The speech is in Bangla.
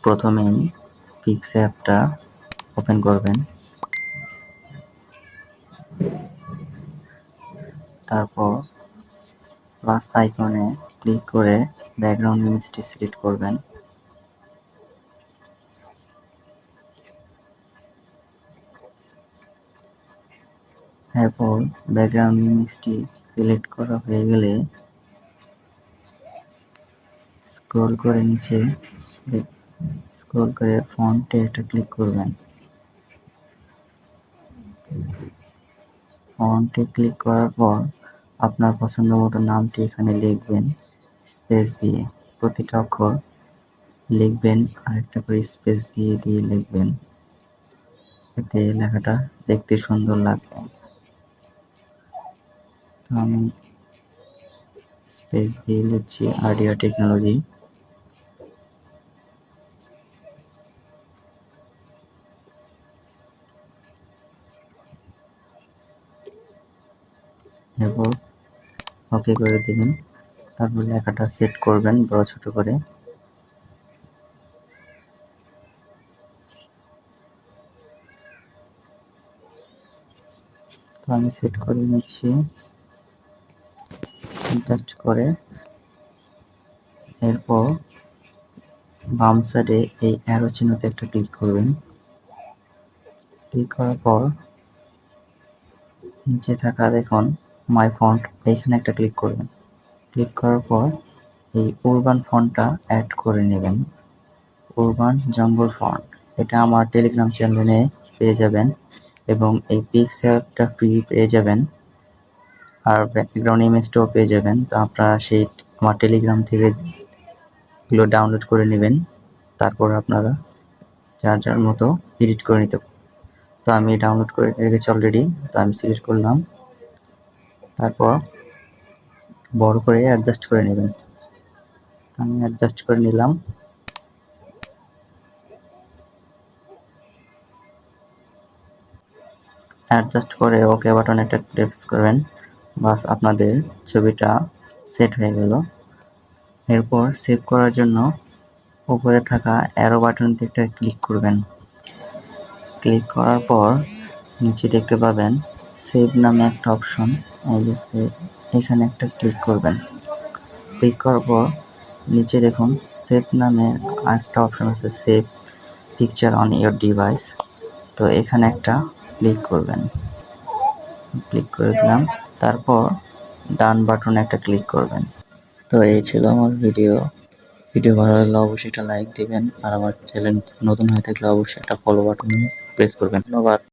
প্রথমেই পিক্স অ্যাপটা ওপেন করবেন, তারপর প্লাস আইকনে ক্লিক করে ব্যাকগ্রাউন্ড ইমেজটি সিলেক্ট করবেন। এরপর ব্যাকগ্রাউন্ড ইমেজটি সিলেক্ট করা হয়ে গেলে স্ক্রল করে নিচে স্ক্রল করে ফন্টে একটা ক্লিক করবেন। ফন্টে ক্লিক করার পর আপনার পছন্দ মতো নামটি এখানে লিখবেন স্পেস দিয়ে, প্রতিটা অক্ষর লিখবেন আর একটা করে স্পেস দিয়ে দিয়ে লিখবেন, এতে লেখাটা দেখতে সুন্দর লাগবে। তো আমি স্পেস দিয়ে লিখছি RDR টেকনোলজি। এরপর ওকে করে দিবেন, তারপর লেখাটা সেট করবেন বড় ছোট করে। তো আমি সেট করে নিচ্ছি জাস্ট করে। এরপর বাম সাইডে এই অ্যারো চিহ্নতে একটা ক্লিক করবেন। ক্লিক করার পর নিচে থাকা দেখুন মাই ফন্ট, এইখানে একটা ক্লিক করবেন। ক্লিক করার পর এই উরবান ফন্টটা অ্যাড করে নেবেন, উরবান জঙ্গল ফন্ট। এটা আমার টেলিগ্রাম চ্যানেলে পেয়ে যাবেন এবং এই পিক্স অ্যাপটা ফ্রি পেয়ে যাবেন আর ব্যাকগ্রাউন্ড ইমেজটাও পেয়ে যাবেন। তো আপনারা সেই আমার টেলিগ্রাম থেকে এগুলো ডাউনলোড করে নেবেন, তারপর আপনারা যার যার মতো এডিট করে নিতে। তো আমি ডাউনলোড করে রেখেছি অলরেডি, তো আমি সিলেক্ট করলাম, তারপর বড় করে অ্যাডজাস্ট করে নেবেন। আমি অ্যাডজাস্ট করে নিলাম। অ্যাডজাস্ট করে ওকে বাটনে একটা প্রেস করবেন, বাস আপনাদের ছবিটা সেট হয়ে গেল। এরপর সেভ করার জন্য উপরে থাকা অ্যারো বাটনটি একটা ক্লিক করবেন। ক্লিক করার পর নিচে দেখতে পাবেন সেভ নামে একটা অপশন, এই যে সেভ, এখানে একটা ক্লিক করবেন। ক্লিক করার পর নিচে দেখুন সেভ নামে আরেকটা অপশন আছে, save picture on your device. তো এখানে একটা ক্লিক করবেন, ক্লিক করে দিলাম, তারপর ডান বাটনে একটা ক্লিক করবেন। তো এই ছিল আমার ভিডিও ভালো লাগলে অবশ্যই একটা লাইক দিবেন আর আমার চ্যানেল নতুন হয়ে থাকলে অবশ্যই একটা ফলো বাটন প্রেস করবেন। ধন্যবাদ।